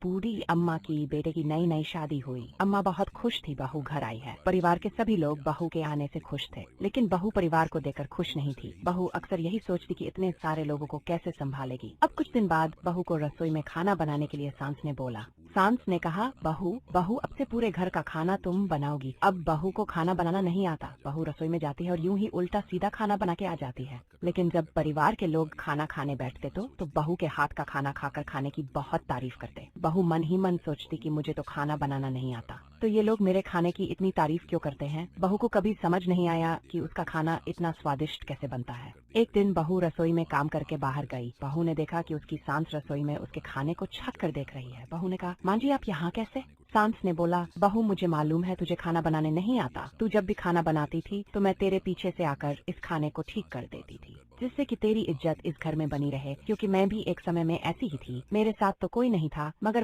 बूढ़ी अम्मा की बेटे की नई नई शादी हुई। अम्मा बहुत खुश थी बहू घर आई है। परिवार के सभी लोग बहू के आने से खुश थे, लेकिन बहू परिवार को देखकर खुश नहीं थी। बहू अक्सर यही सोचती कि इतने सारे लोगों को कैसे संभालेगी। अब कुछ दिन बाद बहू को रसोई में खाना बनाने के लिए सांस ने बोला। सांस ने कहा, बहू बहू अब से पूरे घर का खाना तुम बनाओगी। अब बहू को खाना बनाना नहीं आता। बहू रसोई में जाती है और यूं ही उल्टा सीधा खाना बना के आ जाती है। लेकिन जब परिवार के लोग खाना खाने बैठते तो बहू के हाथ का खाना खाकर खाने की बहुत तारीफ करते। बहू मन ही मन सोचती कि मुझे तो खाना बनाना नहीं आता, तो ये लोग मेरे खाने की इतनी तारीफ क्यों करते हैं। बहू को कभी समझ नहीं आया कि उसका खाना इतना स्वादिष्ट कैसे बनता है। एक दिन बहू रसोई में काम करके बाहर गई। बहू ने देखा कि उसकी सांस रसोई में उसके खाने को छक कर देख रही है। बहू ने कहा, माँ जी आप यहाँ कैसे? सांस ने बोला, बहू मुझे मालूम है तुझे खाना बनाने नहीं आता। तू जब भी खाना बनाती थी तो मैं तेरे पीछे से आकर इस खाने को ठीक कर देती थी, जिससे कि तेरी इज्जत इस घर में बनी रहे। क्योंकि मैं भी एक समय में ऐसी ही थी। मेरे साथ तो कोई नहीं था, मगर